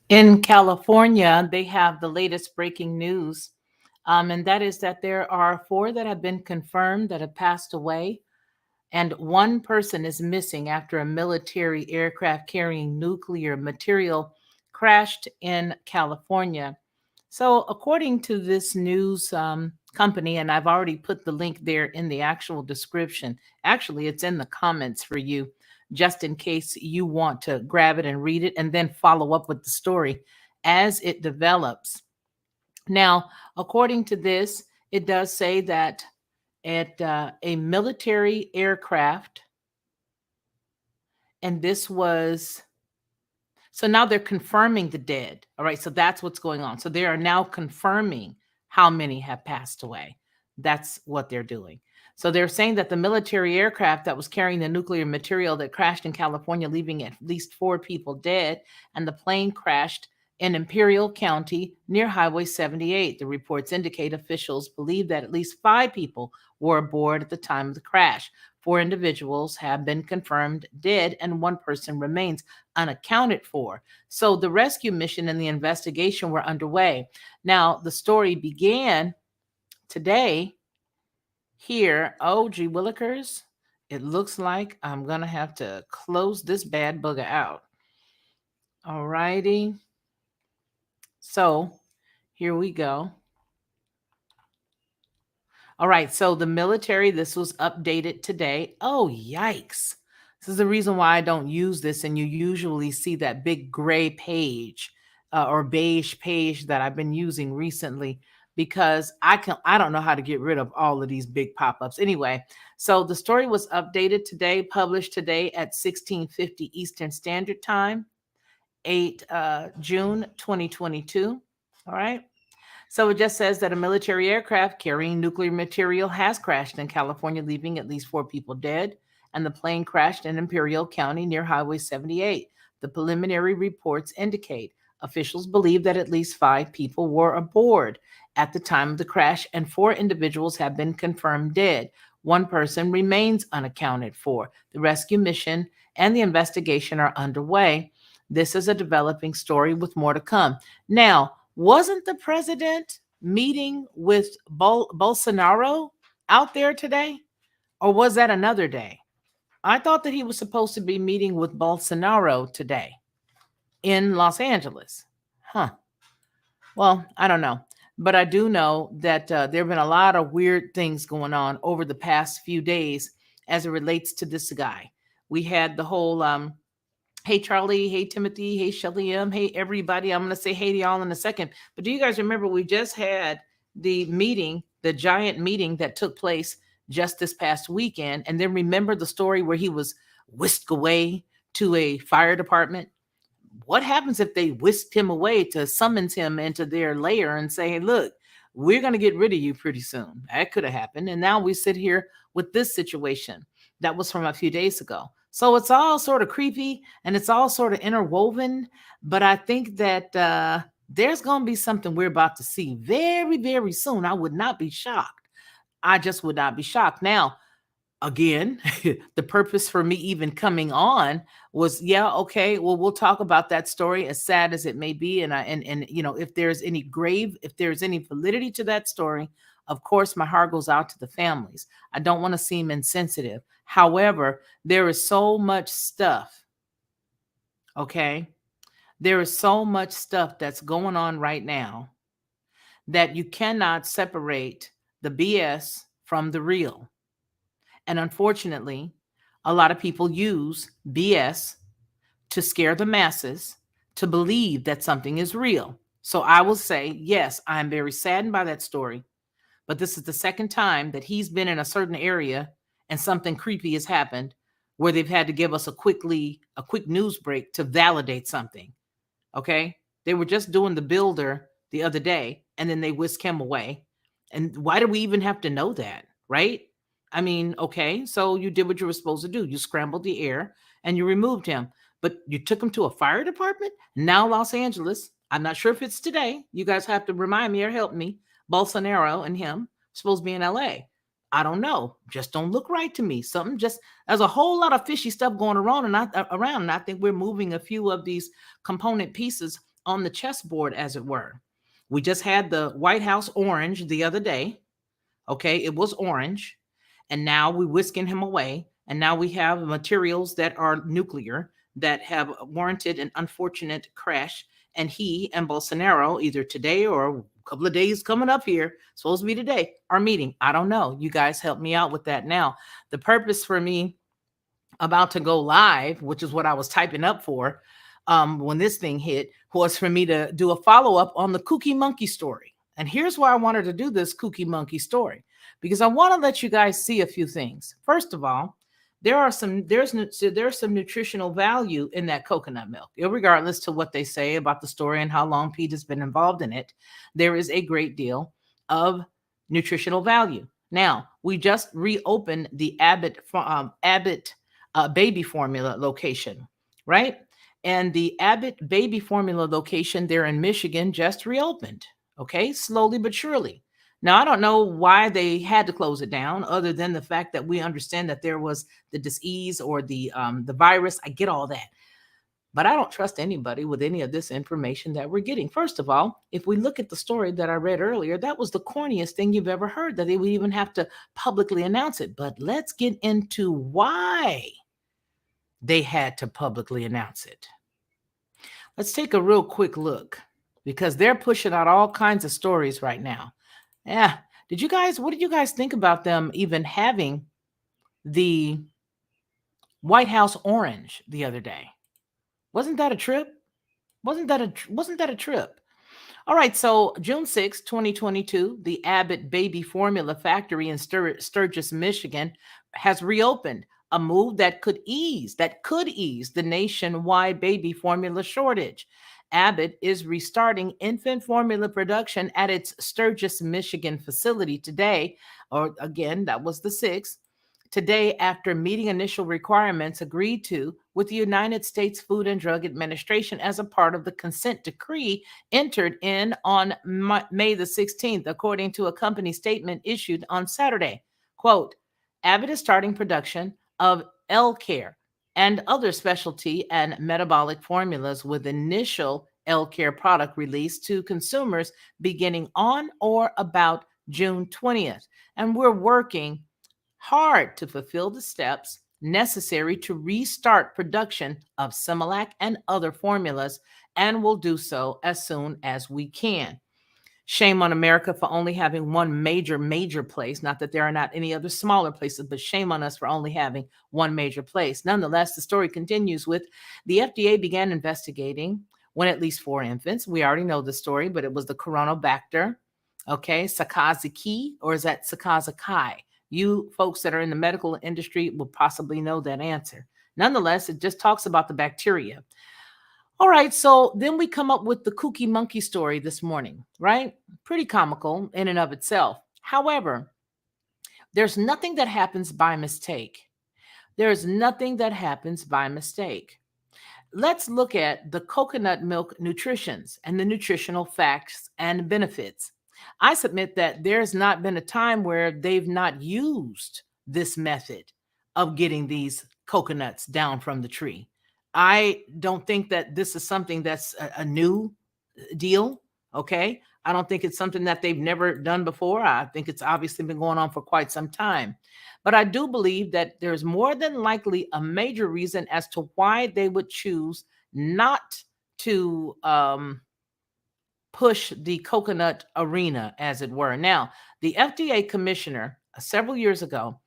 In California, they have the latest breaking news, and that is that there are four that have been confirmed that have passed away, and one person is missing after a military aircraft carrying nuclear material crashed in California. So, according to this news company, and I've already put the link there in the actual description, actually, it's in the comments for you, just in case you want to grab it and read it and then follow up with the story as it develops. Now, according to this, it does say that at a military aircraft, and this was so now they're confirming the dead. All right. So that's what's going on. So they are now confirming how many have passed away. That's what they're doing. So they're saying that the military aircraft that was carrying the nuclear material that crashed in California, leaving at least four people dead, and the plane crashed in Imperial County near Highway 78. The reports indicate officials believe that at least five people were aboard at the time of the crash. Four individuals have been confirmed dead, and one person remains unaccounted for. So the rescue mission and the investigation were underway. Now, the story began today here. Oh, gee willikers. It looks like I'm going to have to close this bad bugger out. All righty. So here we go. All right. So the military, this was updated today. Oh, yikes. This is the reason why I don't use this. And you usually see that big gray page or beige page that I've been using recently because I don't know how to get rid of all of these big pop-ups. Anyway, so the story was updated today, published today at 16:50 Eastern Standard Time, 8 June 2022. All right. So it just says that a military aircraft carrying nuclear material has crashed in California, leaving at least four people dead, and the plane crashed in Imperial County near Highway 78. The preliminary reports indicate officials believe that at least five people were aboard at the time of the crash, and four individuals have been confirmed dead. One person remains unaccounted for. The rescue mission and the investigation are underway. This is a developing story with more to come. Now, wasn't the president meeting with Bolsonaro out there today? Or was that another day? I thought that he was supposed to be meeting with Bolsonaro today in Los Angeles. Huh. Well, I don't know. But I do know that there have been a lot of weird things going on over the past few days as it relates to this guy. We had the whole hey Charlie, hey Timothy, hey Shelly M, hey everybody. I'm gonna say hey to y'all in a second. But do you guys remember we just had the meeting, the giant meeting that took place just this past weekend? And then remember the story where he was whisked away to a fire department? What happens if they whisked him away to summons him into their lair and say, hey, look, we're going to get rid of you pretty soon? That could have happened. And now we sit here with this situation that was from a few days ago. So it's all sort of creepy and it's all sort of interwoven. But I think that there's going to be something we're about to see very, very soon. I would not be shocked. I just would not be shocked. Now, again, the purpose for me even coming on was, yeah, okay, well, we'll talk about that story, as sad as it may be. And you know, if there's any validity to that story, of course my heart goes out to the families. I don't want to seem insensitive. However, there is so much stuff, okay? There is so much stuff that's going on right now that you cannot separate the BS from the real. And unfortunately, a lot of people use BS to scare the masses to believe that something is real. So I will say, yes, I'm very saddened by that story. But this is the second time that he's been in a certain area and something creepy has happened where they've had to give us a quick news break to validate something. Okay? They were just doing the builder the other day and then they whisk him away. And why do we even have to know that? Right? I mean, okay, so you did what you were supposed to do. You scrambled the air and you removed him, but you took him to a fire department. Now, Los Angeles, I'm not sure if it's today. You guys have to remind me or help me. Bolsonaro and him supposed to be in LA. I don't know. Just don't look right to me. There's a whole lot of fishy stuff going around, and I think we're moving a few of these component pieces on the chessboard, as it were. We just had the White House orange the other day. Okay, it was orange. And now we're whisking him away. And now we have materials that are nuclear that have warranted an unfortunate crash. And he and Bolsonaro, either today or a couple of days coming up here, supposed to be today, are meeting. I don't know. You guys help me out with that now. The purpose for me about to go live, which is what I was typing up for when this thing hit, was for me to do a follow up on the Kooky Monkey story. And here's why I wanted to do this Kooky Monkey story, because I want to let you guys see a few things. First of all, there's some nutritional value in that coconut milk, regardless to what they say about the story and how long Pete has been involved in it. There is a great deal of nutritional value. Now, we just reopened the Abbott baby formula location, right? And the Abbott baby formula location there in Michigan just reopened, okay, slowly but surely. Now, I don't know why they had to close it down, other than the fact that we understand that there was the disease or the virus. I get all that. But I don't trust anybody with any of this information that we're getting. First of all, if we look at the story that I read earlier, that was the corniest thing you've ever heard, that they would even have to publicly announce it. But let's get into why they had to publicly announce it. Let's take a real quick look, because they're pushing out all kinds of stories right now. Yeah. What did you guys think about them even having the White House orange the other day? Wasn't that a trip? Wasn't that a trip? All right, so June 6, 2022, the Abbott Baby Formula Factory in Sturgis, Michigan has reopened, a move that could ease the nationwide baby formula shortage. Abbott is restarting infant formula production at its Sturgis, Michigan facility today, or again, that was the 6th. Today, after meeting initial requirements agreed to with the United States Food and Drug Administration as a part of the consent decree entered in on May the 16th, according to a company statement issued on Saturday. Quote, Abbott is starting production of L-Care and other specialty and metabolic formulas, with initial L-Care product released to consumers beginning on or about June 20th. And we're working hard to fulfill the steps necessary to restart production of Similac and other formulas, and will do so as soon as we can. Shame on America for only having one major place. Not that there are not any other smaller places, but shame on us for only having one major place. Nonetheless, the story continues with the FDA began investigating when at least 4 infants, we already know the story, but it was the Coronobacter, okay, Sakazaki, or is that Sakazakai? You folks that are in the medical industry will possibly know that answer. Nonetheless, it just talks about the bacteria. All right, so then we come up with the Kooky Monkey story this morning, right? Pretty comical in and of itself. However, there's nothing that happens by mistake. There's nothing that happens by mistake. Let's look at the coconut milk nutritions and the nutritional facts and benefits. I submit that there's not been a time where they've not used this method of getting these coconuts down from the tree. I don't think that this is something that's a new deal. Okay. I don't think it's something that they've never done before. I think it's obviously been going on for quite some time. But I do believe that there's more than likely a major reason as to why they would choose not to push the coconut arena, as it were. Now, the FDA commissioner several years ago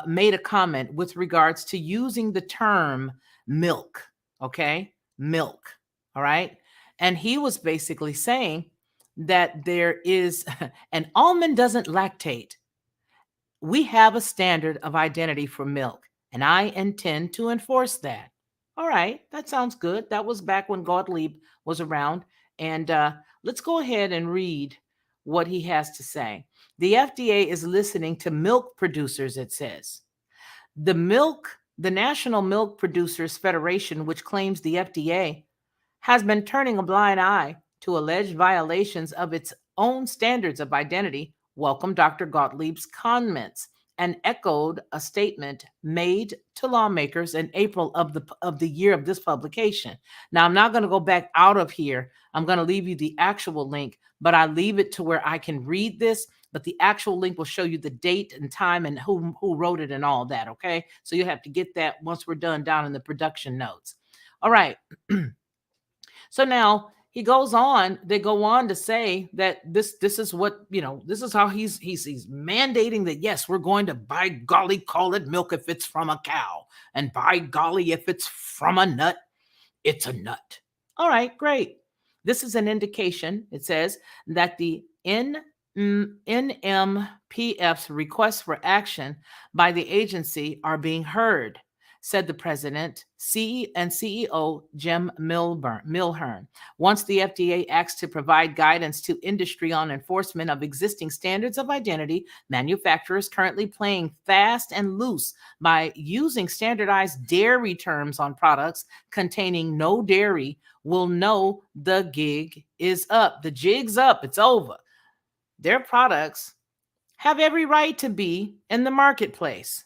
made a comment with regards to using the term milk, okay? Milk, all right? And he was basically saying that there is, an almond doesn't lactate. We have a standard of identity for milk, and I intend to enforce that. All right, that sounds good. That was back when Gottlieb was around. And let's go ahead and read what he has to say. The FDA is listening to milk producers, it says. The National Milk Producers Federation, which claims the FDA has been turning a blind eye to alleged violations of its own standards of identity, welcomed Dr. Gottlieb's comments and echoed a statement made to lawmakers in April of the year of this publication. Now, I'm not going to go back out of here I'm going to leave you the actual link, but I leave it to where I can read this, but the actual link will show you the date and time and who wrote it and all that, okay? So you have to get that once we're done down in the production notes. All right. So now he goes on, they go on to say that this is what, this is how he's mandating that, yes, we're going to, by golly, call it milk if it's from a cow, and by golly, if it's from a nut, it's a nut. All right, great. This is an indication, it says, that the NMPF's requests for action by the agency are being heard, said the president and CEO Jim Milhern. Once the FDA acts to provide guidance to industry on enforcement of existing standards of identity, manufacturers currently playing fast and loose by using standardized dairy terms on products containing no dairy will know the gig is up. The jig's up. It's over. Their products have every right to be in the marketplace,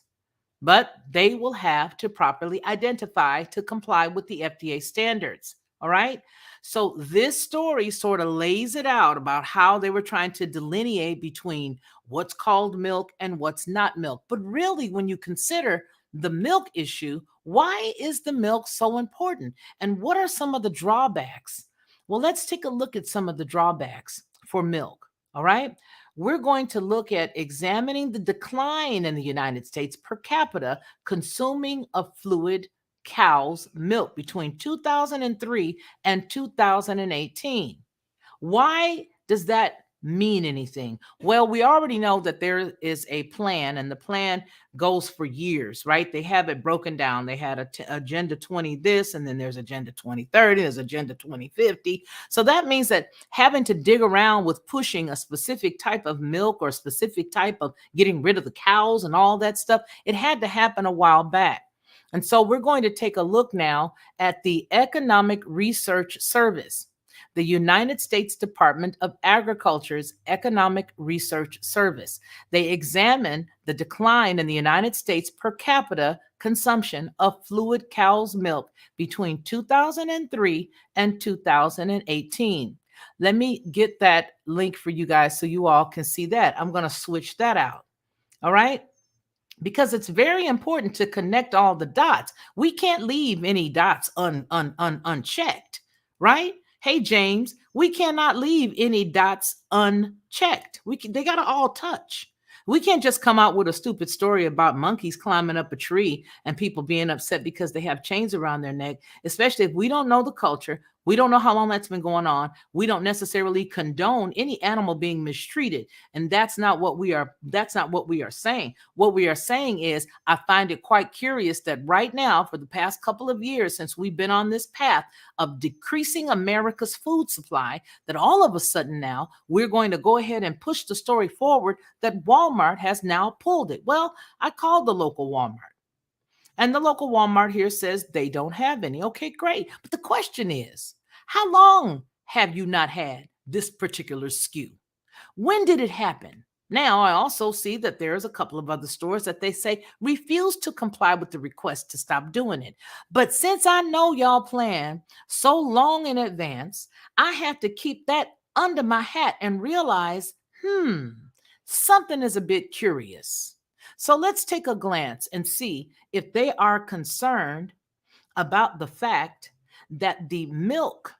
but they will have to properly identify to comply with the FDA standards. All right. So this story sort of lays it out about how they were trying to delineate between what's called milk and what's not milk. But really, when you consider the milk issue, why is the milk so important? And what are some of the drawbacks? Well, let's take a look at some of the drawbacks for milk. All right. We're going to look at examining the decline in the United States per capita consuming of fluid cow's milk between 2003 and 2018. Why does that mean anything? Well, we already know that there is a plan, and the plan goes for years, right? They have it broken down. They had Agenda 20 this, and then there's Agenda 2030, there's Agenda 2050. So that means that having to dig around with pushing a specific type of milk or a specific type of getting rid of the cows and all that stuff, it had to happen a while back. And so we're going to take a look now at the Economic Research Service, the United States Department of Agriculture's Economic Research Service. They examine the decline in the United States per capita consumption of fluid cow's milk between 2003 and 2018. Let me get that link for you guys so you all can see that. I'm going to switch that out. All right. Because it's very important to connect all the dots. We can't leave any dots unchecked, right? Hey, James, we cannot leave any dots unchecked. They got to all touch. We can't just come out with a stupid story about monkeys climbing up a tree and people being upset because they have chains around their neck, especially if we don't know the culture. We don't know how long that's been going on. We don't necessarily condone any animal being mistreated. And that's not what we are saying. What we are saying is, I find it quite curious that right now, for the past couple of years, since we've been on this path of decreasing America's food supply, that all of a sudden now we're going to go ahead and push the story forward that Walmart has now pulled it. Well, I called the local Walmart, and the local Walmart here says they don't have any. Okay, great. But the question is, how long have you not had this particular SKU? When did it happen? Now, I also see that there's a couple of other stores that they say refuse to comply with the request to stop doing it. But since I know y'all plan so long in advance, I have to keep that under my hat and realize, something is a bit curious. So let's take a glance and see if they are concerned about the fact that the milk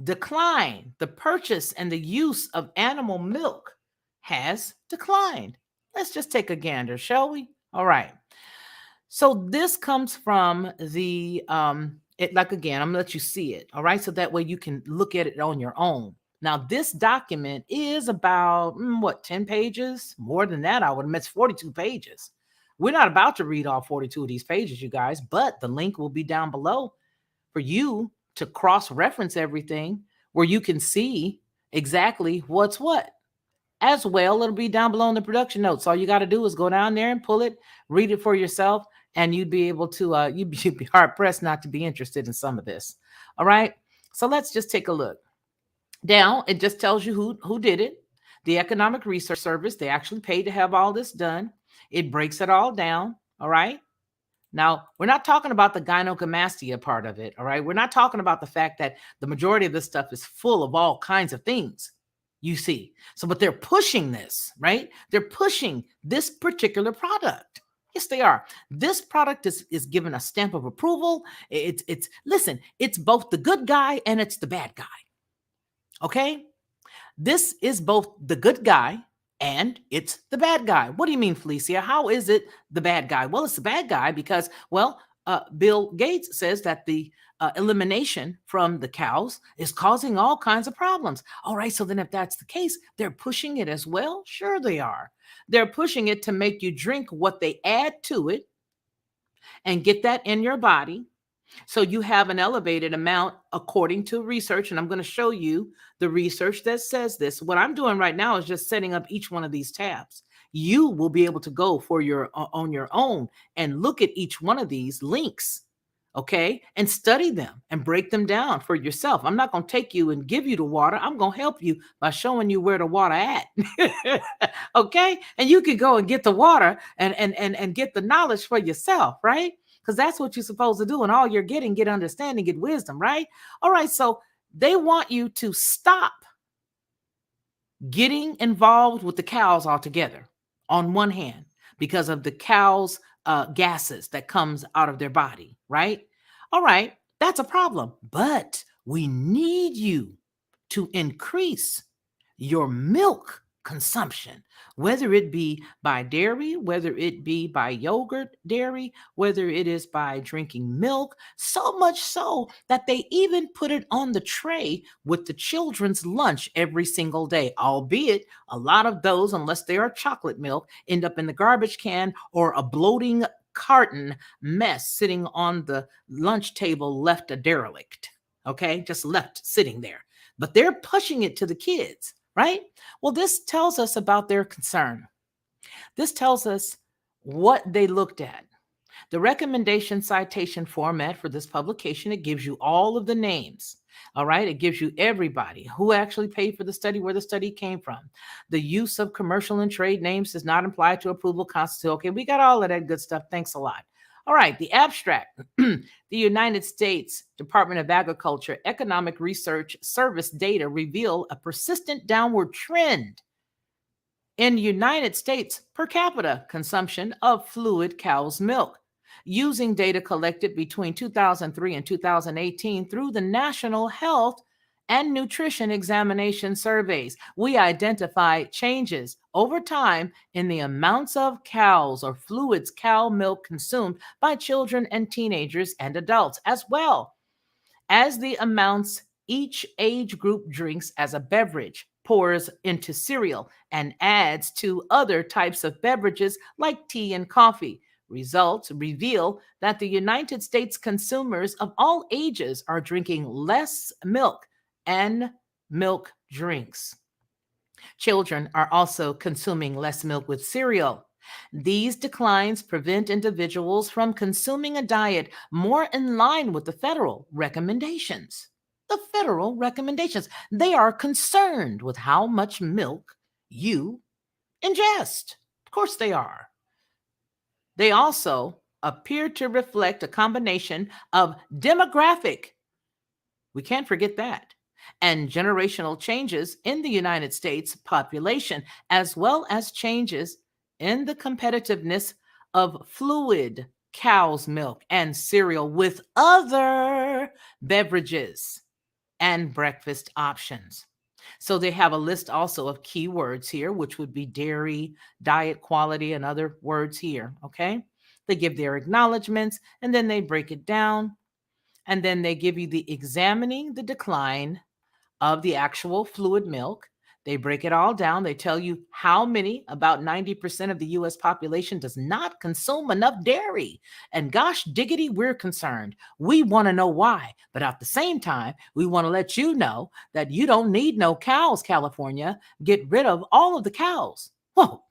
decline, the purchase and the use of animal milk has declined. Let's just take a gander, shall we? All right. So this comes from the, again, I'm gonna let you see it. All right. So that way you can look at it on your own. Now, this document is about, 10 pages? More than that, I would admit. It's 42 pages. We're not about to read all 42 of these pages, you guys, but the link will be down below for you to cross-reference everything, where you can see exactly what's what. As well, it'll be down below in the production notes. All you got to do is go down there and pull it, read it for yourself, and you'd be able to, you'd be hard-pressed not to be interested in some of this. All right? So let's just take a look. Down, it just tells you who did it. The Economic Research Service, they actually paid to have all this done. It breaks it all down, all right? Now, we're not talking about the gynecomastia part of it, all right? We're not talking about the fact that the majority of this stuff is full of all kinds of things, you see. So, but they're pushing this, right? They're pushing this particular product. Yes, they are. This product is given a stamp of approval. It's listen, it's both the good guy and it's the bad guy. Okay? This is both the good guy and it's the bad guy. What do you mean, Felicia? How is it the bad guy? Well, it's the bad guy because, well, Bill Gates says that the elimination from the cows is causing all kinds of problems. All right, so then if that's the case, they're pushing it as well? Sure, they are. They're pushing it to make you drink what they add to it and get that in your body so you have an elevated amount according to research. And I'm going to show you the research that says this. What I'm doing right now is just setting up each one of these tabs. You will be able to go for your on your own and look at each one of these links, okay, and study them and break them down for yourself. I'm not going to take you and give you the water. I'm going to help you by showing you where the water at. Okay, and you can go and get the water and get the knowledge for yourself, right? Because that's what you're supposed to do. And all you're getting, get understanding, get wisdom, right? All right. So they want you to stop getting involved with the cows altogether on one hand because of the cows' gases that comes out of their body, right? All right. That's a problem. But we need you to increase your milk consumption, whether it be by dairy, whether it be by yogurt dairy, whether it is by drinking milk, so much so that they even put it on the tray with the children's lunch every single day, albeit a lot of those, unless they are chocolate milk, end up in the garbage can or a bloating carton mess sitting on the lunch table left a derelict, okay, just left sitting there, but they're pushing it to the kids, right? Well, this tells us about their concern. This tells us what they looked at. The recommendation citation format for this publication, it gives you all of the names. All right. It gives you everybody who actually paid for the study, where the study came from. The use of commercial and trade names does not imply to approval constitute. Okay. We got all of that good stuff. Thanks a lot. All right. The abstract. The United States Department of Agriculture Economic Research Service data reveal a persistent downward trend in the United States per capita consumption of fluid cow's milk. Using data collected between 2003 and 2018 through the National Health and Nutrition Examination surveys, we identified changes over time in the amounts of cows or fluids cow milk consumed by children and teenagers and adults, as well as the amounts each age group drinks as a beverage, pours into cereal, and adds to other types of beverages like tea and coffee. Results reveal that the United States consumers of all ages are drinking less milk and milk drinks. Children are also consuming less milk with cereal. These declines prevent individuals from consuming a diet more in line with the federal recommendations. The federal recommendations. They are concerned with how much milk you ingest. Of course, they are. They also appear to reflect a combination of demographic, we can't forget that, and generational changes in the United States population, as well as changes in the competitiveness of fluid cow's milk and cereal with other beverages and breakfast options. So they have a list also of keywords here, which would be dairy, diet quality, and other words here. Okay. They give their acknowledgments and then they break it down. And then they give you the examining the decline of the actual fluid milk. They break it all down. They tell you how many, about 90% of the US population does not consume enough dairy. And gosh diggity, we're concerned. We want to know why. But at the same time, we want to let you know that you don't need no cows, California. Get rid of all of the cows. Whoa.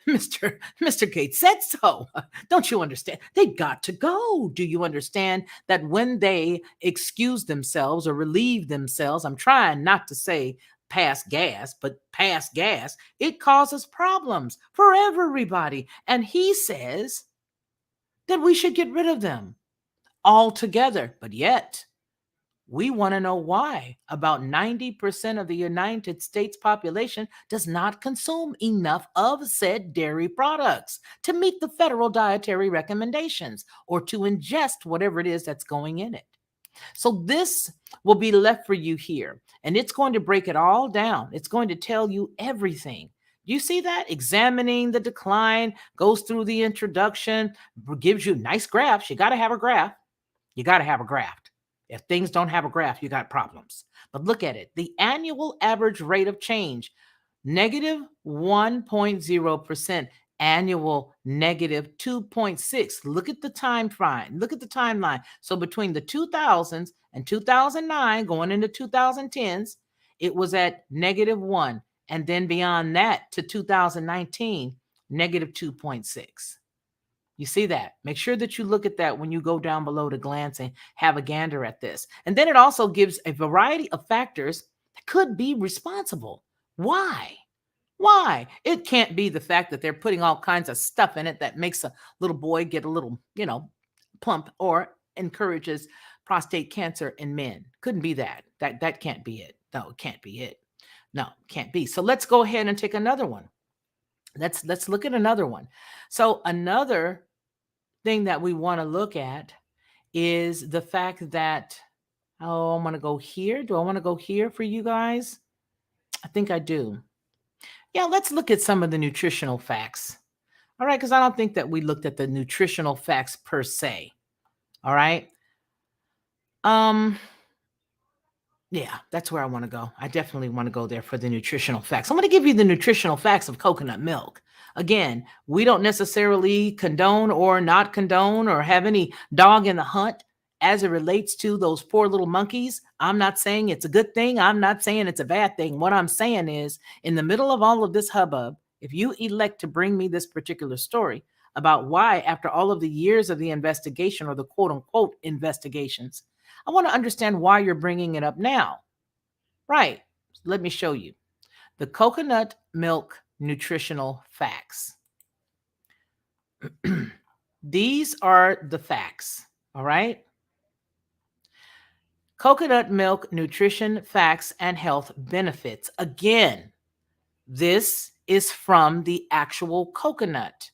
Mr. Gates said so. Don't you understand? They got to go. Do you understand that when they excuse themselves or relieve themselves, I'm trying not to say pass gas, but pass gas, it causes problems for everybody. And he says then we should get rid of them altogether. But yet, we want to know why. About 90% of the United States population does not consume enough of said dairy products to meet the federal dietary recommendations or to ingest whatever it is that's going in it. So this will be left for you here, and it's going to break it all down. It's going to tell you everything. You see that? Examining the decline, goes through the introduction, gives you nice graphs. You got to have a graph. You got to have a graph. If things don't have a graph, you got problems. But look at it. The annual average rate of change, negative 1.0%, annual negative 2.6. Look at the time frame. Look at the timeline. So between the 2000s and 2009, going into 2010s, it was at negative 1. And then beyond that to 2019, negative 2.6. You see that? Make sure that you look at that when you go down below to glance and have a gander at this. And then it also gives a variety of factors that could be responsible. Why? Why? It can't be the fact that they're putting all kinds of stuff in it that makes a little boy get a little, plump or encourages prostate cancer in men. Couldn't be that. That can't be it. No, it can't be it. No, can't be. So let's go ahead and take another one. Let's look at another one. So another thing that we want to look at is the fact that, oh, I want to go here. Do I want to go here for you guys? I think I do. Yeah, let's look at some of the nutritional facts. All right, because I don't think that we looked at the nutritional facts per se. All right. Yeah, that's where I want to go. I definitely want to go there for the nutritional facts. I'm going to give you the nutritional facts of coconut milk. Again, we don't necessarily condone or not condone or have any dog in the hunt as it relates to those poor little monkeys. I'm not saying it's a good thing. I'm not saying it's a bad thing. What I'm saying is, in the middle of all of this hubbub, if you elect to bring me this particular story about why, after all of the years of the investigation or the quote unquote investigations, I want to understand why you're bringing it up now. Right. Let me show you the coconut milk nutritional facts. These are the facts. All right. Coconut milk nutrition facts and health benefits. Again, this is from the actual coconut.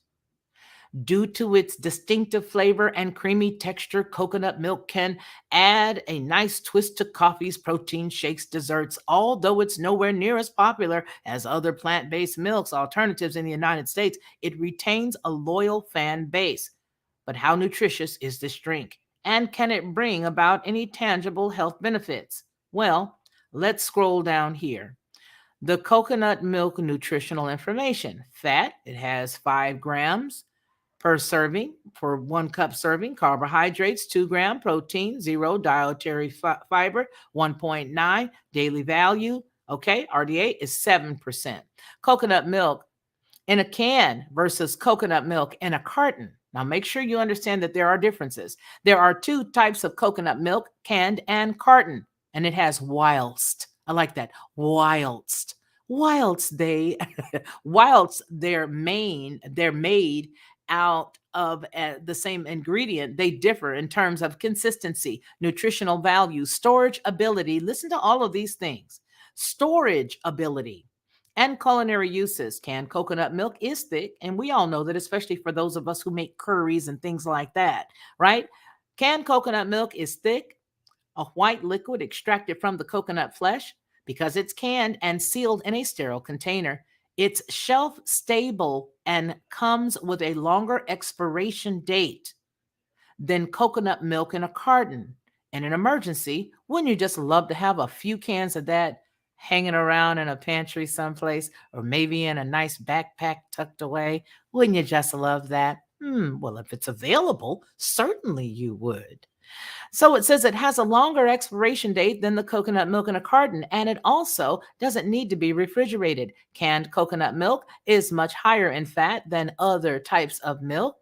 Due to its distinctive flavor and creamy texture, coconut milk can add a nice twist to coffees, protein shakes, desserts. Although it's nowhere near as popular as other plant-based milks alternatives in the United States, it retains a loyal fan base. But how nutritious is this drink? And can it bring about any tangible health benefits? Well, let's scroll down here. The coconut milk nutritional information. Fat, it has 5 grams per serving for 1 cup serving. Carbohydrates, 2 gram. Protein, 0. Dietary fiber, 1.9. Daily value, okay, RDA is 7%. Coconut milk in a can versus coconut milk in a carton. Now, make sure you understand that there are differences. There are 2 types of coconut milk, canned and carton, and it has whilst. I like that. Whilst. Whilst they're made out of the same ingredient, they differ in terms of consistency, nutritional value, storage ability. Listen to all of these things. Storage ability and culinary uses. Canned coconut milk is thick, and we all know that, especially for those of us who make curries and things like that, right? Canned coconut milk is thick, a white liquid extracted from the coconut flesh. Because it's canned and sealed in a sterile container, it's shelf stable and comes with a longer expiration date than coconut milk in a carton. In an emergency, wouldn't you just love to have a few cans of that hanging around in a pantry someplace, or maybe in a nice backpack tucked away? Wouldn't you just love that? Well, if it's available, certainly you would. So it says it has a longer expiration date than the coconut milk in a carton, and it also doesn't need to be refrigerated. Canned coconut milk is much higher in fat than other types of milk,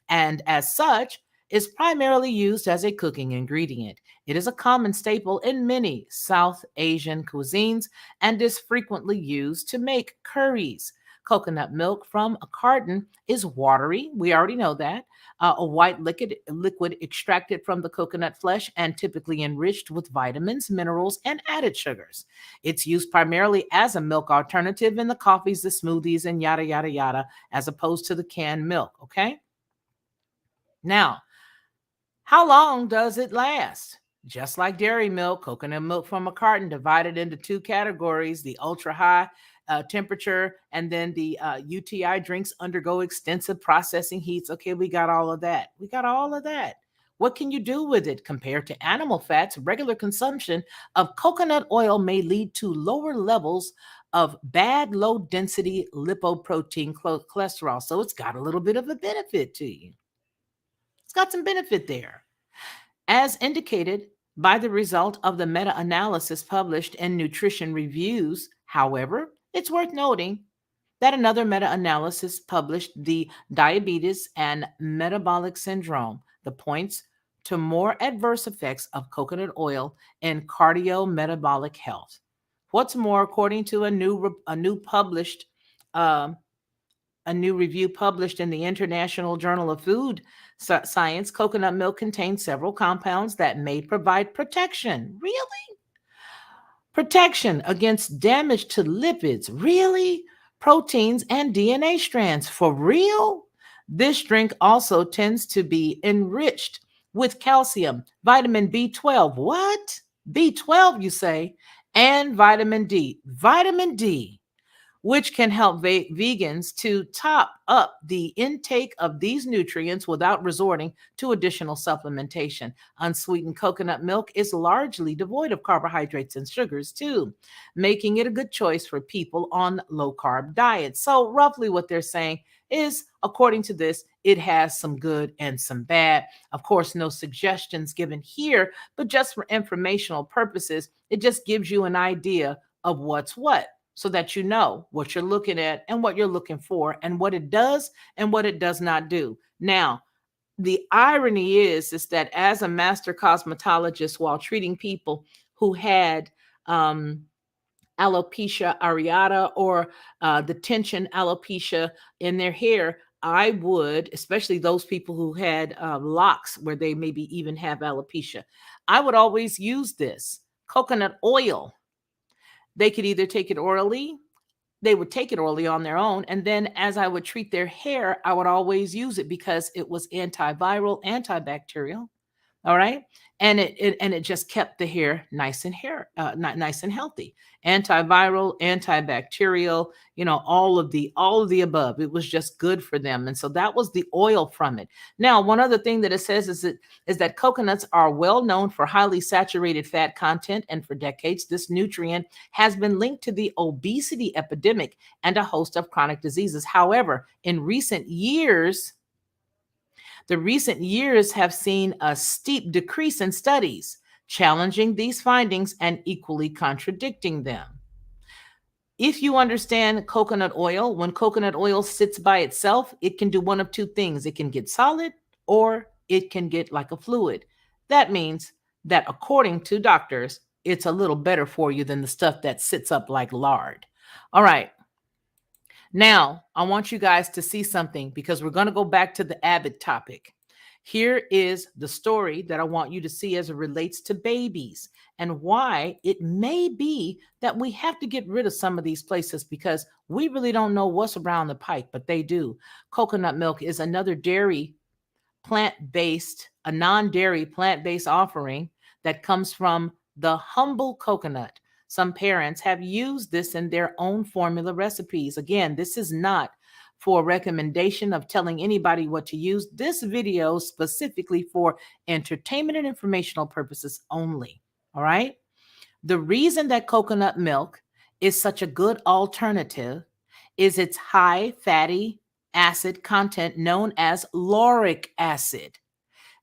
and as such, is primarily used as a cooking ingredient. It is a common staple in many South Asian cuisines and is frequently used to make curries. Coconut milk from a carton is watery. We already know that. A white liquid extracted from the coconut flesh and typically enriched with vitamins, minerals, and added sugars. It's used primarily as a milk alternative in the coffees, the smoothies, and yada, yada, yada, as opposed to the canned milk. Okay. Now, how long does it last? Just like dairy milk, coconut milk from a carton divided into two categories: the ultra high temperature and then the UTI drinks undergo extensive processing heats. Okay, we got all of that. We got all of that. What can you do with it? Compared to animal fats, regular consumption of coconut oil may lead to lower levels of bad low density lipoprotein cholesterol. So it's got a little bit of a benefit to you. It's got some benefit there. As indicated by the result of the meta analysis published in Nutrition Reviews, however, it's worth noting that another meta analysis published the diabetes and metabolic syndrome, the points to more adverse effects of coconut oil in cardiometabolic health. What's more, according to um, a new review published in the International Journal of Food Science, coconut milk contains several compounds that may provide protection. Really? Protection against damage to lipids. Really? Proteins and DNA strands. For real? This drink also tends to be enriched with calcium, vitamin B12. What? B12, you say? And vitamin D. Vitamin D, which can help vegans to top up the intake of these nutrients without resorting to additional supplementation. Unsweetened coconut milk is largely devoid of carbohydrates and sugars, too, making it a good choice for people on low carb diets. So, roughly, what they're saying is, according to this, it has some good and some bad. Of course, no suggestions given here, but just for informational purposes, it just gives you an idea of what's what, so that you know what you're looking at and what you're looking for and what it does and what it does not do. Now, the irony is that as a master cosmetologist, while treating people who had alopecia areata or the tension alopecia in their hair, I would, especially those people who had locks where they maybe even have alopecia, I would always use this coconut oil. They could either take it orally, they would take it orally on their own. And then as I would treat their hair, I would always use it because it was antiviral, antibacterial. All right. And it just kept the hair nice and healthy. Antiviral, antibacterial, all of the above. It was just good for them. And so that was the oil from it. Now, one other thing that it says is that coconuts are well known for highly saturated fat content. And for decades, this nutrient has been linked to the obesity epidemic and a host of chronic diseases. However, the recent years have seen a steep decrease in studies challenging these findings and equally contradicting them. If you understand coconut oil, when coconut oil sits by itself, it can do one of two things. It can get solid or it can get like a fluid. That means that according to doctors, it's a little better for you than the stuff that sits up like lard. All right. Now, I want you guys to see something because we're going to go back to the Abbott topic. Here is the story that I want you to see as it relates to babies and why it may be that we have to get rid of some of these places because we really don't know what's around the pike, but they do. Coconut milk is another a non-dairy plant-based offering that comes from the humble coconut. Some parents have used this in their own formula recipes. Again, this is not for a recommendation of telling anybody what to use. This video is specifically for entertainment and informational purposes only. All right. The reason that coconut milk is such a good alternative is its high fatty acid content known as lauric acid.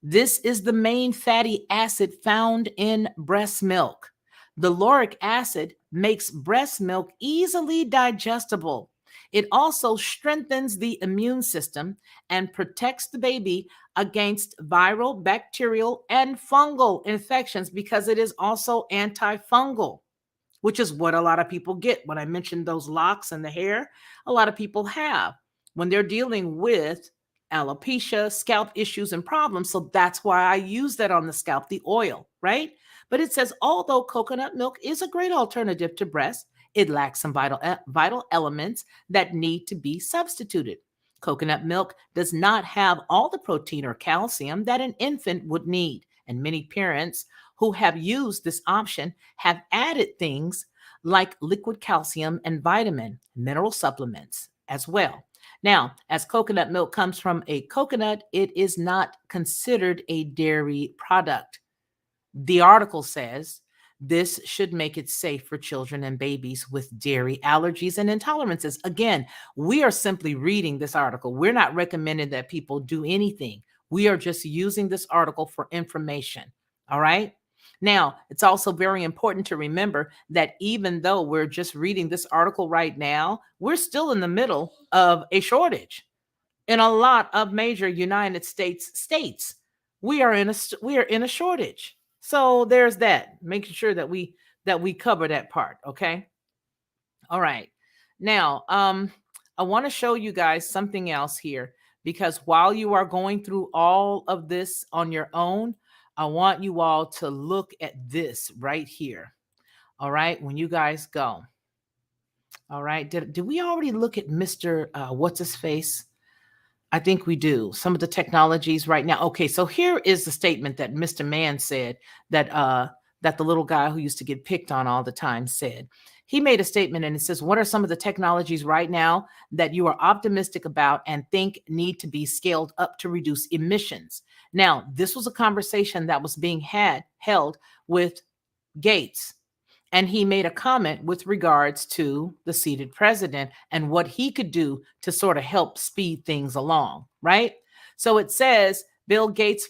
This is the main fatty acid found in breast milk. The lauric acid makes breast milk easily digestible. It also strengthens the immune system and protects the baby against viral, bacterial, and fungal infections because it is also antifungal, which is what a lot of people get. When I mentioned those locks and the hair, a lot of people have when they're dealing with alopecia, scalp issues, and problems. So that's why I use that on the scalp, the oil, right? But it says, although coconut milk is a great alternative to breast, it lacks some vital elements that need to be substituted. Coconut milk does not have all the protein or calcium that an infant would need, and many parents who have used this option have added things like liquid calcium and vitamin, mineral supplements as well. Now, as coconut milk comes from a coconut, it is not considered a dairy product. The article says this should make it safe for children and babies with dairy allergies and intolerances. Again, we are simply reading this article. We're not recommending that people do anything. We are just using this article for information. All right. Now, it's also very important to remember that even though we're just reading this article right now, we're still in the middle of a shortage in a lot of major United States states. We are in a shortage. So there's that. Making sure that we cover that part, okay? All right. Now, I want to show you guys something else here because while you are going through all of this on your own, I want you all to look at this right here. All right, when you guys go. All right. Did we already look at Mr. What's his face? I think we do. Some of the technologies right now. Okay, so here is the statement that Mr. Mann said that the little guy who used to get picked on all the time said. He made a statement and it says, "What are some of the technologies right now that you are optimistic about and think need to be scaled up to reduce emissions?" Now, this was a conversation that was being held with Gates, and he made a comment with regards to the seated president and what he could do to sort of help speed things along, right? So it says Bill Gates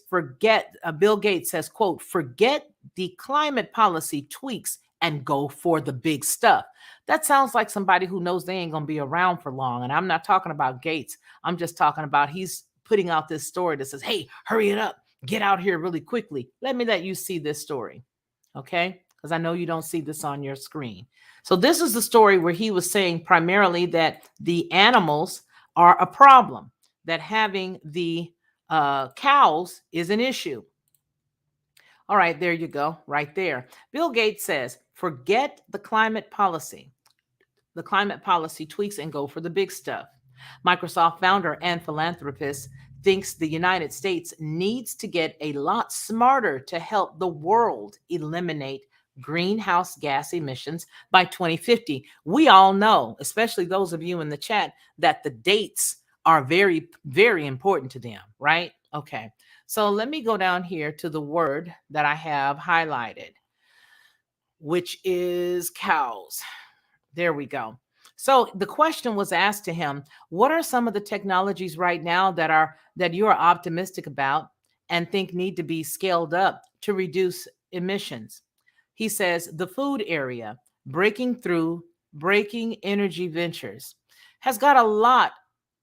says, quote, "Forget the climate policy tweaks and go for the big stuff." That sounds like somebody who knows they ain't going to be around for long. And I'm not talking about Gates. I'm just talking about he's putting out this story that says, "Hey, hurry it up. Get out here really quickly. Let you see this story." Okay? Because I know you don't see this on your screen. So this is the story where he was saying primarily that the animals are a problem, that having the cows is an issue. All right, there you go, right there. Bill Gates says, "Forget the climate policy tweaks and go for the big stuff." Microsoft founder and philanthropist thinks the United States needs to get a lot smarter to help the world eliminate greenhouse gas emissions by 2050. We all know, especially those of you in the chat, that the dates are very, very important to them, right? Okay. So let me go down here to the word that I have highlighted, which is cows. There we go. So the question was asked to him, what are some of the technologies right now that you are optimistic about and think need to be scaled up to reduce emissions? He says the food area, breaking energy ventures, has got a lot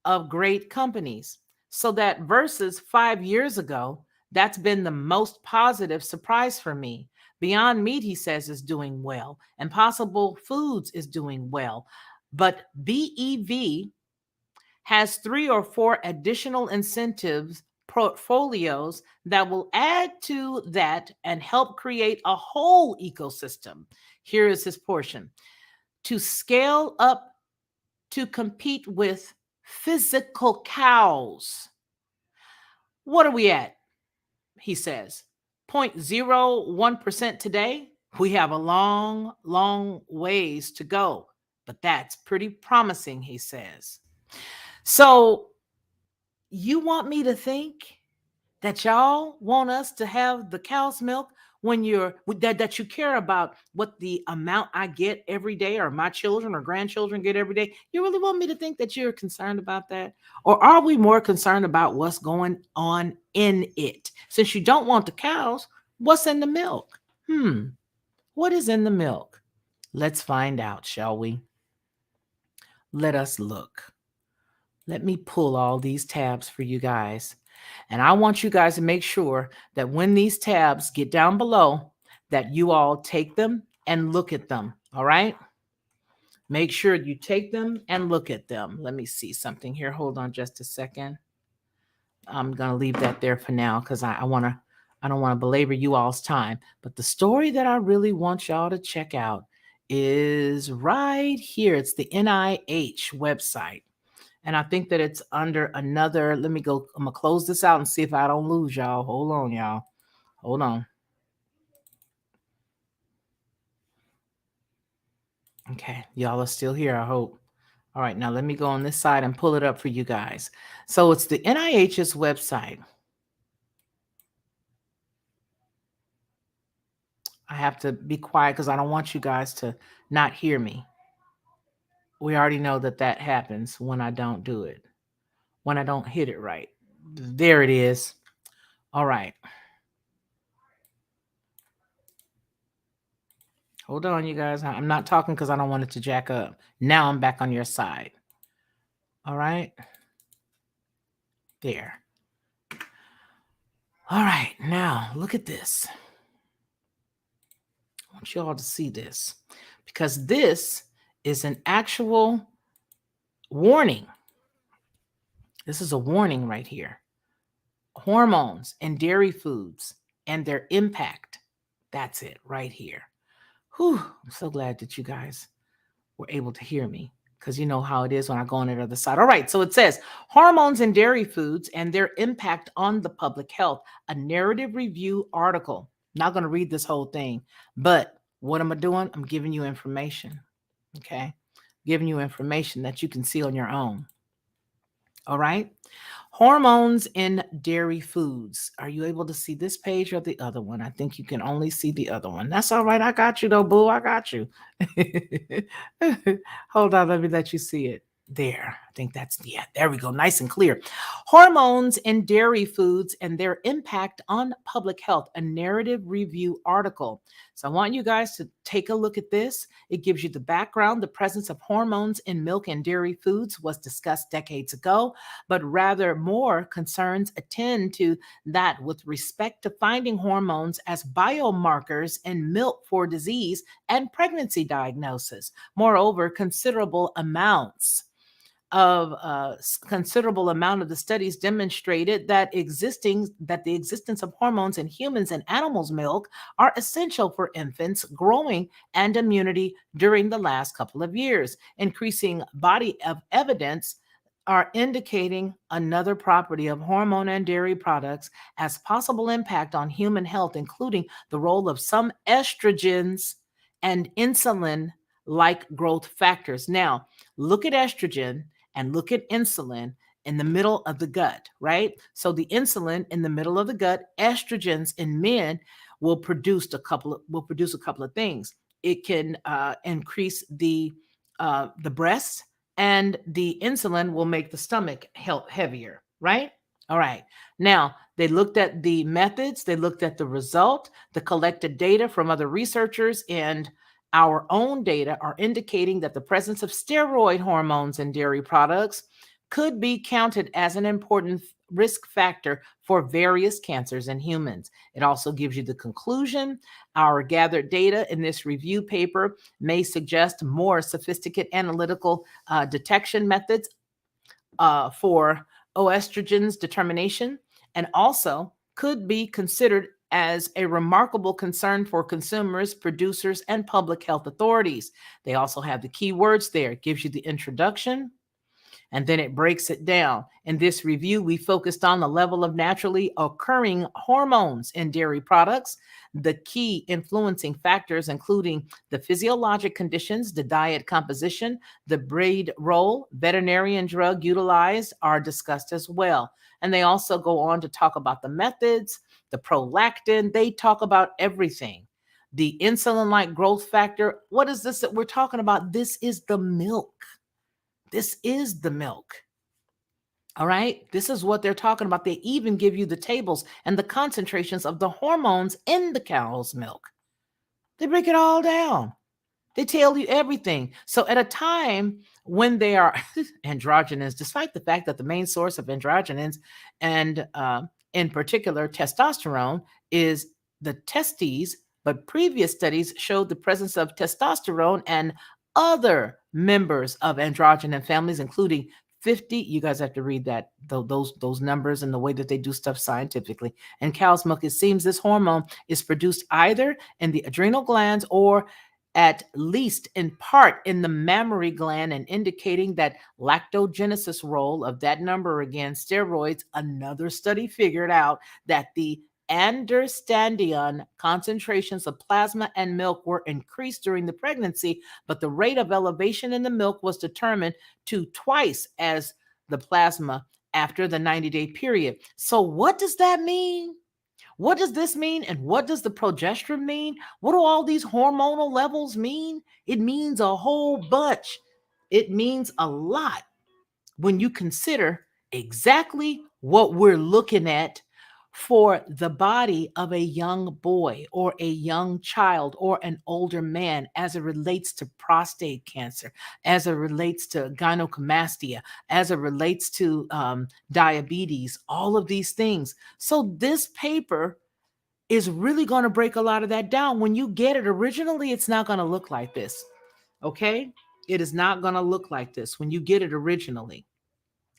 of great companies. So that versus 5 years ago, that's been the most positive surprise for me. Beyond Meat, he says, is doing well, and Possible Foods is doing well. But BEV has 3 or 4 additional incentives portfolios that will add to that and help create a whole ecosystem. Here is his portion. To scale up to compete with physical cows. What are we at? He says 0.01% today. We have a long, long ways to go, but that's pretty promising, he says. So you want me to think that y'all want us to have the cow's milk when that you care about what the amount I get every day or my children or grandchildren get every day? You really want me to think that you're concerned about that? Or are we more concerned about what's going on in it? Since you don't want the cows, what's in the milk? What is in the milk? Let's find out, shall we? Let us look. Let me pull all these tabs for you guys. And I want you guys to make sure that when these tabs get down below, that you all take them, and look at them. All right. Make sure you take them and look at them. Let me see something here. Hold on just a second. I'm gonna leave that there for now because I don't want to belabor you all's time. But the story that I really want y'all to check out is right here. It's the NIH website. And I think that it's under another. Let me go. I'm gonna close this out and see if I don't lose y'all. Hold on, y'all. Hold on. Okay, y'all are still here, I hope. All right, now let me go on this side and pull it up for you guys. So it's the NIH's website. I have to be quiet because I don't want you guys to not hear me. We already know that that happens when I don't do it, when I don't hit it right. There it is. All right. Hold on, you guys. I'm not talking because I don't want it to jack up. Now I'm back on your side. All right. There. All right. Now look at this. I want you all to see this because this is an actual warning. This is a warning right here. Hormones in dairy foods and their impact. That's it right here. Whew, I'm so glad that you guys were able to hear me because you know how it is when I go on the other side. All right, so it says hormones in dairy foods and their impact on the public health, a narrative review article. Not going to read this whole thing, but what am I doing? I'm giving you information, okay? Giving you information that you can see on your own. All right. Hormones in dairy foods. Are you able to see this page or the other one? I think you can only see the other one. That's all right. I got you though, boo. I got you. Hold on. Let me let you see it. There. I think that's, yeah, there we go. Nice and clear. Hormones in dairy foods and their impact on public health, a narrative review article. So I want you guys to take a look at this. It gives you the background. The presence of hormones in milk and dairy foods was discussed decades ago, but rather more concerns attend to that with respect to finding hormones as biomarkers in milk for disease and pregnancy diagnosis. Moreover, considerable amount of the studies demonstrated that the existence of hormones in humans and animals' milk are essential for infants growing and immunity during the last couple of years. Increasing body of evidence are indicating another property of hormone and dairy products as possible impact on human health, including the role of some estrogens and insulin like growth factors. Now, look at estrogen and look at insulin in the middle of the gut, right? So the insulin in the middle of the gut, estrogens in men will produce a couple of things. It can increase the breast, and the insulin will make the stomach heavier, right? All right. Now, they looked at the methods, they looked at the result, the collected data from other researchers, and our own data are indicating that the presence of steroid hormones in dairy products could be counted as an important risk factor for various cancers in humans. It also gives you the conclusion. Our gathered data in this review paper may suggest more sophisticated analytical detection methods for oestrogens determination, and also could be considered as a remarkable concern for consumers, producers, and public health authorities. They also have the key words there. It gives you the introduction, and then it breaks it down. In this review, we focused on the level of naturally occurring hormones in dairy products, the key influencing factors, including the physiologic conditions, the diet composition, the breed role, veterinarian drug utilized are discussed as well. And they also go on to talk about the methods, the prolactin, they talk about everything. The insulin like growth factor, what is this that we're talking about? This is the milk. This is the milk. All right. This is what they're talking about. They even give you the tables and the concentrations of the hormones in the cow's milk. They break it all down. They tell you everything. So at a time when they are androgenous, despite the fact that the main source of androgens and in particular testosterone is the testes, but previous studies showed the presence of testosterone and other members of androgen families, including 50. You guys have to read that those numbers and the way that they do stuff scientifically. In cow's milk, it seems this hormone is produced either in the adrenal glands or at least in part in the mammary gland, and indicating that lactogenesis role of that number. Again, steroids. Another study figured out that the androstenedione concentrations of plasma and milk were increased during the pregnancy, but the rate of elevation in the milk was determined to twice as the plasma after the 90-day period. So what does that mean? What does this mean? And what does the progesterone mean? What do all these hormonal levels mean? It means a whole bunch. It means a lot when you consider exactly what we're looking at for the body of a young boy or a young child or an older man, as it relates to prostate cancer, as it relates to gynecomastia, as it relates to diabetes, all of these things. So this paper is really going to break a lot of that down. When you get it originally, it's not going to look like this. Okay? It is not going to look like this when you get it originally.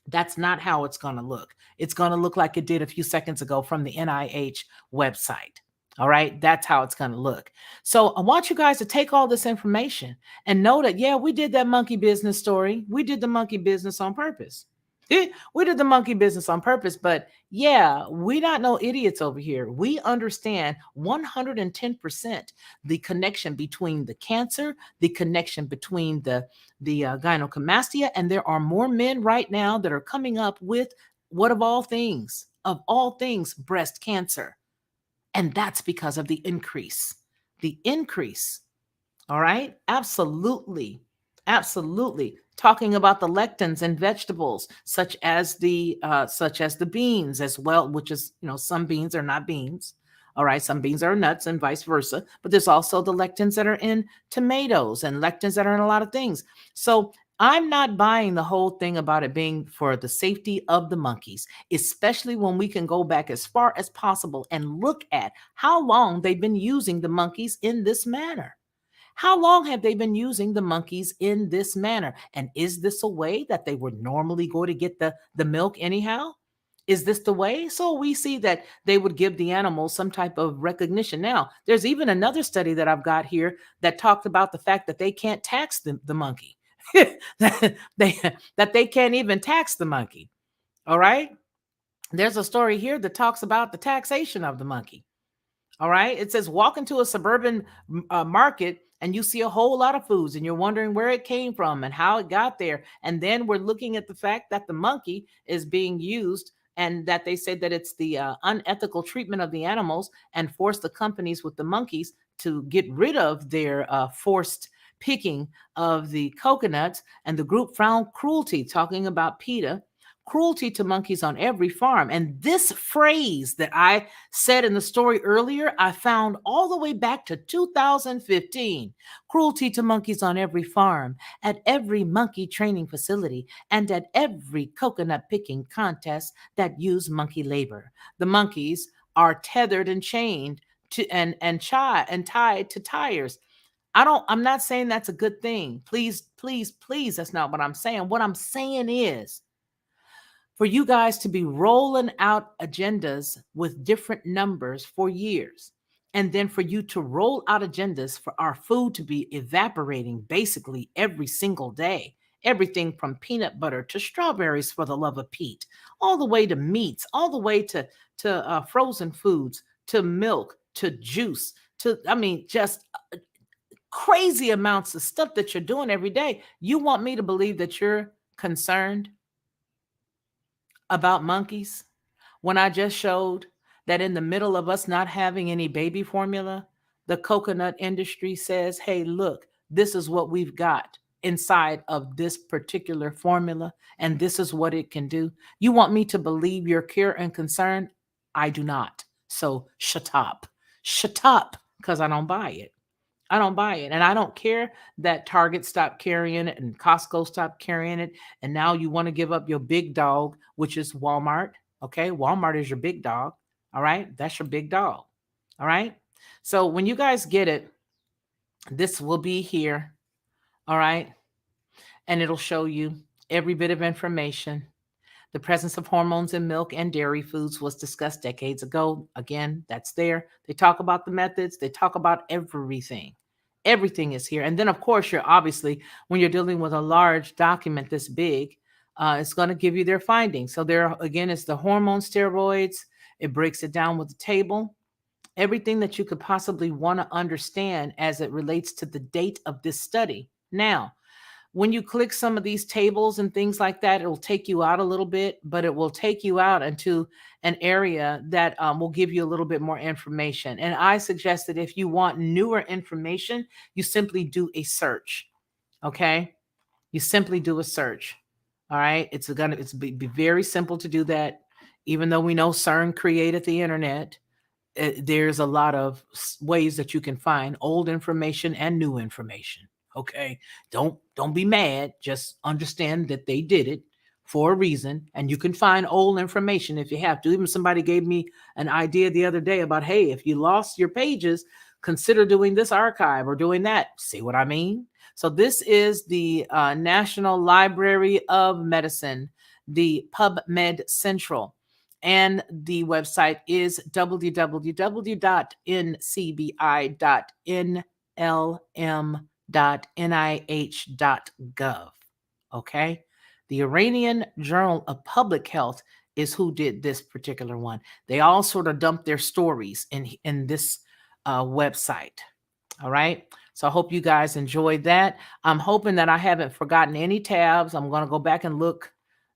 That's not how it's going to look. It's going to look like it did a few seconds ago from the NIH website. All right. That's how it's going to look. So I want you guys to take all this information and know that, yeah, we did that monkey business story. We did the monkey business on purpose. We did the monkey business on purpose, but yeah, we not no idiots over here. We understand 110% the connection between the cancer, the connection between the gynecomastia, and there are more men right now that are coming up with what of all things, breast cancer, and that's because of the increase. The increase. All right. Absolutely. Absolutely. Talking about the lectins in vegetables, such as the beans as well, which is, some beans are not beans. All right. Some beans are nuts and vice versa. But there's also the lectins that are in tomatoes and lectins that are in a lot of things. So I'm not buying the whole thing about it being for the safety of the monkeys, especially when we can go back as far as possible and look at how long they've been using the monkeys in this manner. How long have they been using the monkeys in this manner? And is this a way that they would normally go to get the milk anyhow? Is this the way? So we see that they would give the animals some type of recognition. Now, there's even another study that I've got here that talked about the fact that they can't tax the monkey. that they can't even tax the monkey. All right. There's a story here that talks about the taxation of the monkey. All right. It says walk into a suburban market and you see a whole lot of foods and you're wondering where it came from and how it got there. And then we're looking at the fact that the monkey is being used and that they say that it's the unethical treatment of the animals and force the companies with the monkeys to get rid of their forced picking of the coconuts. And the group found cruelty, talking about PETA, cruelty to monkeys on every farm. And this phrase that I said in the story earlier, I found all the way back to 2015. Cruelty to monkeys on every farm, at every monkey training facility, and at every coconut picking contest that use monkey labor. The monkeys are tethered and chained to and tied to tires. I'm not saying that's a good thing. Please, please, please, that's not what I'm saying. What I'm saying is, for you guys to be rolling out agendas with different numbers for years, and then for you to roll out agendas for our food to be evaporating basically every single day. Everything from peanut butter to strawberries, for the love of Pete, all the way to meats, all the way to frozen foods, to milk, to juice, to, I mean, just crazy amounts of stuff that you're doing every day. You want me to believe that you're concerned about monkeys when I just showed that in the middle of us not having any baby formula, the coconut industry says, hey, look, this is what we've got inside of this particular formula, and this is what it can do. You want me to believe your care and concern? I do not. So shut up. Shut up, because I don't buy it. I don't buy it. And I don't care that Target stopped carrying it and Costco stopped carrying it. And now you want to give up your big dog, which is Walmart. Okay. Walmart is your big dog. All right. That's your big dog. All right. So when you guys get it, this will be here. All right. And it'll show you every bit of information. The presence of hormones in milk and dairy foods was discussed decades ago. Again, that's there. They talk about the methods, they talk about everything. Everything is here. And then, of course, you're obviously, when you're dealing with a large document this big, it's going to give you their findings. So, there again is the hormone steroids. It breaks it down with the table. Everything that you could possibly want to understand as it relates to the date of this study. Now, when you click some of these tables and things like that, it will take you out a little bit, but it will take you out into an area that will give you a little bit more information. And I suggest that if you want newer information, you simply do a search. Okay, you simply do a search. All right, it's be very simple to do that. Even though we know CERN created the internet, there's a lot of ways that you can find old information and new information. Okay, don't be mad, just understand that they did it for a reason, and you can find old information if you have to. Even somebody gave me an idea the other day about, hey, if you lost your pages, consider doing this archive or doing that. See what I mean? So this is the National Library of Medicine, the PubMed Central, and the website is www.ncbi.nlm.nih.gov. Okay. The Iranian Journal of Public Health is who did this particular one. They all sort of dump their stories in this website. All right. So I hope you guys enjoyed that. I'm hoping that I haven't forgotten any tabs. I'm going to go back and look,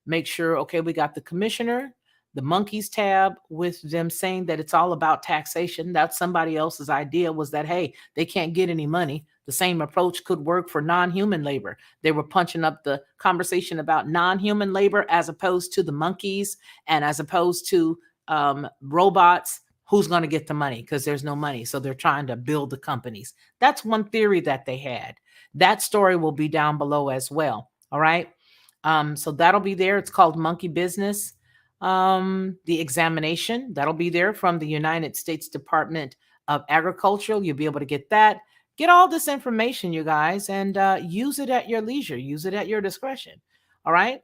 make sure. Okay, we got the commissioner, the monkeys tab with them saying that it's all about taxation. That's somebody else's idea, was that, hey, they can't get any money. The same approach could work for non-human labor. They were punching up the conversation about non-human labor as opposed to the monkeys and as opposed to robots. Who's going to get the money? Because there's no money. So they're trying to build the companies. That's one theory that they had. That story will be down below as well. All right. So that'll be there. It's called Monkey Business. The examination, that'll be there from the United States Department of Agriculture. You'll be able to get that. Get all this information, you guys, and use it at your leisure. Use it at your discretion. All right.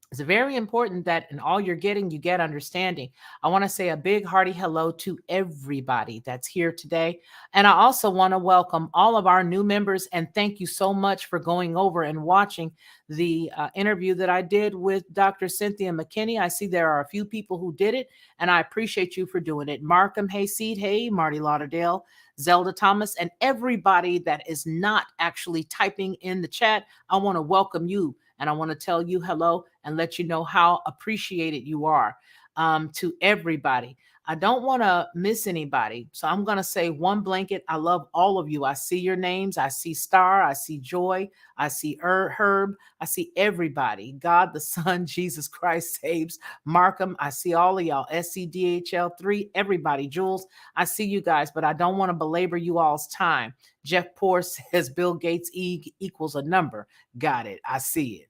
It's very important that in all you're getting, you get understanding. I want to say a big hearty hello to everybody that's here today. And I also want to welcome all of our new members and thank you so much for going over and watching the interview that I did with Dr. Cynthia McKinney. I see there are a few people who did it, and I appreciate you for doing it. Markham Hayseed, hey, Marty Lauderdale, Zelda Thomas, and everybody that is not actually typing in the chat. I want to welcome you and I want to tell you hello and let you know how appreciated you are, to everybody. I don't want to miss anybody. So I'm going to say one blanket. I love all of you. I see your names. I see Star. I see Joy. I see Herb. I see everybody. God, the Son, Jesus Christ saves. Markham. I see all of y'all. SCDHL3, everybody. Jules, I see you guys, but I don't want to belabor you all's time. Jeff Poor says Bill Gates equals a number. Got it. I see it.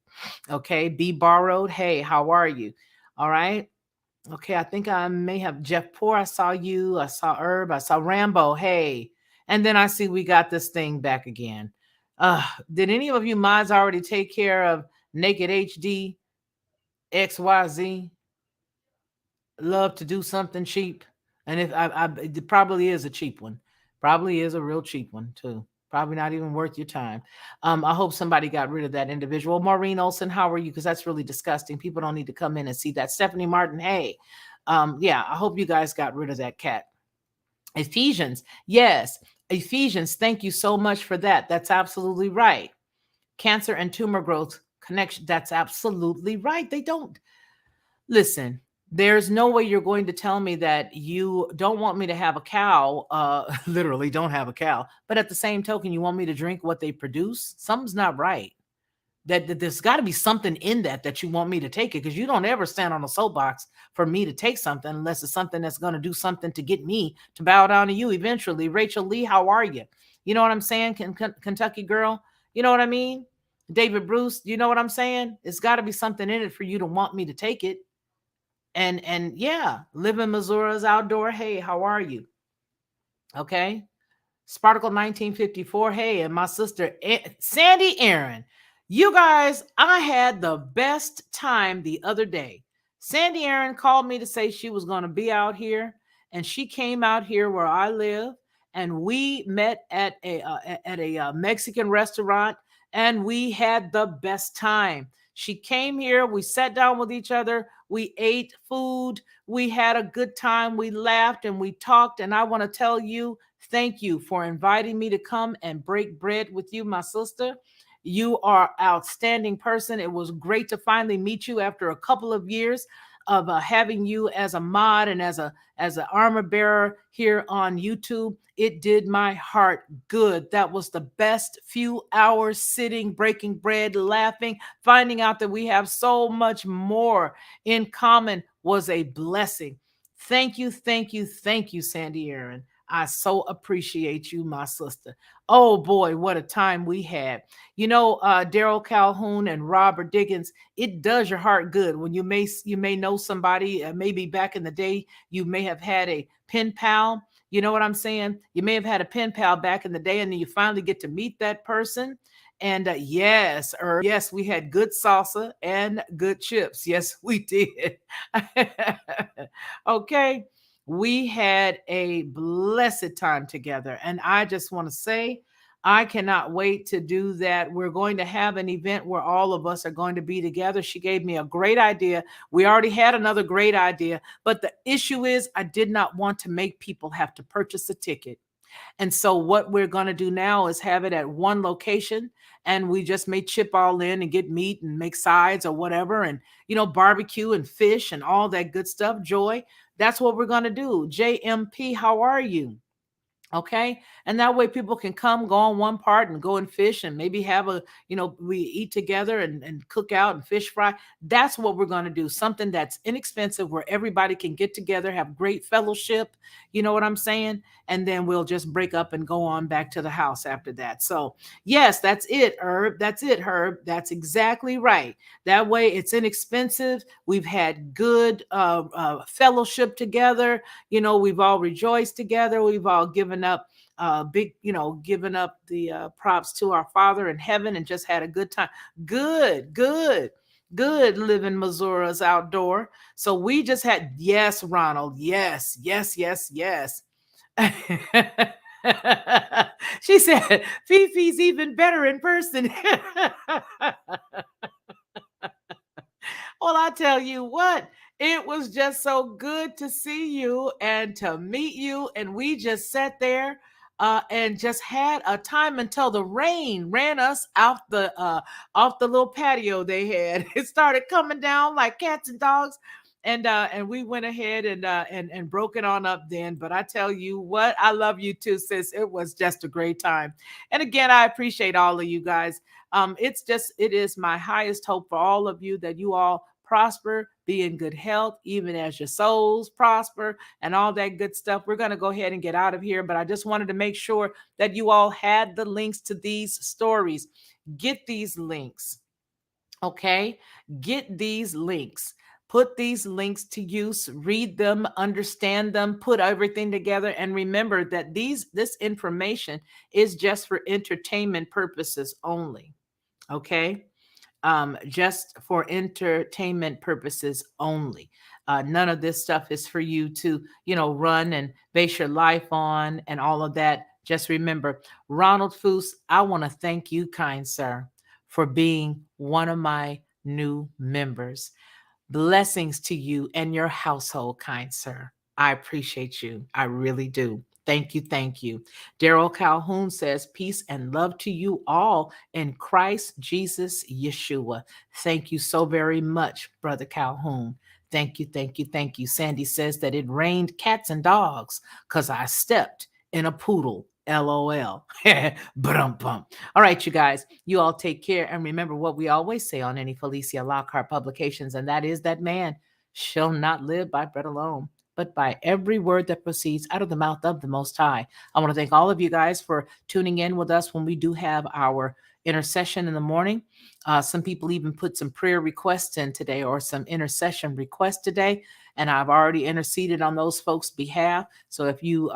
Okay. Be borrowed. Hey, how are you? All right. Okay, I think I may have Jeff Poor. I saw you. I saw Herb. I saw Rambo. Hey. And then I see we got this thing back again. Did any of you mods already take care of Naked HD XYZ? Love to do something cheap. And if it probably is a cheap one. Probably is a real cheap one too. Probably not even worth your time. I hope somebody got rid of that individual. Maureen Olson, how are you? Because that's really disgusting. People don't need to come in and see that. Stephanie Martin, hey. Yeah, I hope you guys got rid of that cat. Ephesians, yes. Ephesians, thank you so much for that. That's absolutely right. Cancer and tumor growth connection. That's absolutely right. They don't. Listen, there's no way you're going to tell me that you don't want me to have a cow, literally don't have a cow, but at the same token, you want me to drink what they produce? Something's not right. That there's got to be something in that you want me to take it, because you don't ever stand on a soapbox for me to take something unless it's something that's going to do something to get me to bow down to you eventually. Rachel Lee, how are you? You know what I'm saying? Kentucky girl, you know what I mean? David Bruce, you know what I'm saying? It's got to be something in it for you to want me to take it. And yeah, live in Missouri's outdoor. Hey, how are you? Okay. Sparkle 1954. Hey, and my sister Sandy Aaron. You guys, I had the best time the other day. Sandy Aaron called me to say she was going to be out here, and she came out here where I live, and we met at a Mexican restaurant, and we had the best time. She came here, we sat down with each other, we ate food, we had a good time, we laughed and we talked, and I want to tell you, thank you for inviting me to come and break bread with you, my sister. You are outstanding person. It was great to finally meet you after a couple of years of having you as a mod and as an armor bearer here on YouTube. It did my heart good. That was the best few hours sitting, breaking bread, laughing, finding out that we have so much more in common was a blessing. Thank you, thank you, thank you, Sandy Aaron. I so appreciate you, my sister. Oh boy, what a time we had. You know, Daryl Calhoun and Robert Diggins, it does your heart good when you may know somebody, maybe back in the day, you may have had a pen pal. You know what I'm saying? You may have had a pen pal back in the day, and then you finally get to meet that person. And yes, yes, we had good salsa and good chips. Yes, we did. Okay, we had a blessed time together. And I just want to say, I cannot wait to do that. We're going to have an event where all of us are going to be together. She gave me a great idea. We already had another great idea, but the issue is I did not want to make people have to purchase a ticket. And so what we're going to do now is have it at one location, and we just may chip all in and get meat and make sides or whatever, and barbecue and fish and all that good stuff. Joy, that's what we're going to do. JMP, how are you? Okay, and that way people can come, go on one part and go and fish, and maybe have we eat together and cook out and fish fry. That's what we're going to do, something that's inexpensive where everybody can get together, have great fellowship. You know what I'm saying? And then we'll just break up and go on back to the house after that. So yes, that's it, Herb. That's it, Herb. That's exactly right. That way it's inexpensive. We've had good fellowship together. We've all rejoiced together. We've all given up given up the props to our Father in heaven and just had a good time. Good, good, good living Missouri's outdoor. So we just had, yes, Ronald. Yes, yes, yes, yes. She said, Fifi's even better in person. Well, I tell you what, it was just so good to see you and to meet you. And we just sat there and just had a time until the rain ran us off the little patio they had. It started coming down like cats and dogs. And we went ahead and broke it on up then. But I tell you what, I love you too, sis. It was just a great time. And again, I appreciate all of you guys. It is my highest hope for all of you that you all prosper, be in good health, even as your souls prosper and all that good stuff. We're going to go ahead and get out of here, but I just wanted to make sure that you all had the links to these stories. Get these links. Okay? Get these links. Put these links to use, read them, understand them, put everything together, and remember that this information is just for entertainment purposes only. Okay? Just for entertainment purposes only. None of this stuff is for you to, run and base your life on and all of that. Just remember, Ronald Foose, I want to thank you, kind sir, for being one of my new members. Blessings to you and your household, kind sir. I appreciate you. I really do. Thank you. Thank you. Daryl Calhoun says, peace and love to you all in Christ Jesus Yeshua. Thank you so very much, Brother Calhoun. Thank you. Thank you. Thank you. Sandy says that it rained cats and dogs because I stepped in a poodle. LOL. Bum. All right, you guys, you all take care. And remember what we always say on any Felicia Lockhart publications, and that is that man shall not live by bread alone, but by every word that proceeds out of the mouth of the Most High. I want to thank all of you guys for tuning in with us when we do have our intercession in the morning. Some people even put some prayer requests in today or some intercession requests today, and I've already interceded on those folks' behalf. So if you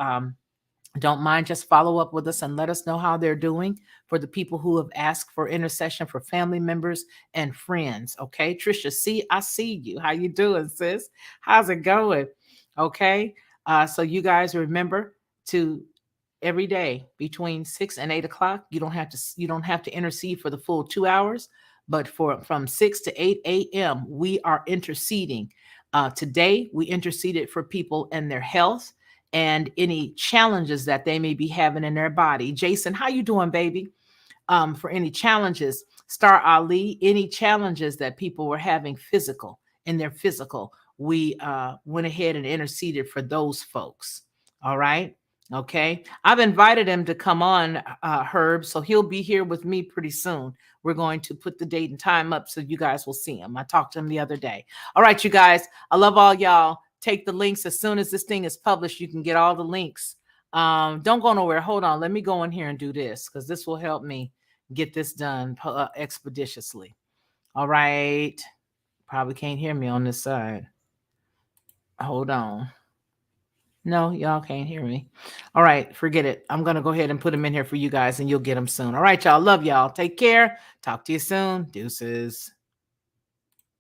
Don't mind, just follow up with us and let us know how they're doing. For the people who have asked for intercession for family members and friends. Okay, Trisha, I see you. How you doing, sis? How's it going? Okay, so you guys remember to every day between 6 and 8 o'clock. You don't have to intercede for the full 2 hours, but from 6 to 8 a.m. we are interceding. Today we interceded for people and their health and any challenges that they may be having in their body. Jason, how you doing, baby? For any challenges, Star Ali, any challenges that people were having in their physical, we went ahead and interceded for those folks. All right. Okay. I've invited him to come on, Herb, so he'll be here with me pretty soon. We're going to put the date and time up so you guys will see him. I talked to him the other day. All right, you guys. I love all y'all. Take the links as soon as this thing is published. You can get all the links. Don't go nowhere. Hold on. Let me go in here and do this because this will help me get this done expeditiously. All right. Probably can't hear me on this side. Hold on. No, y'all can't hear me. All right, forget it. I'm going to go ahead and put them in here for you guys and you'll get them soon. All right, y'all. Love y'all. Take care. Talk to you soon. Deuces.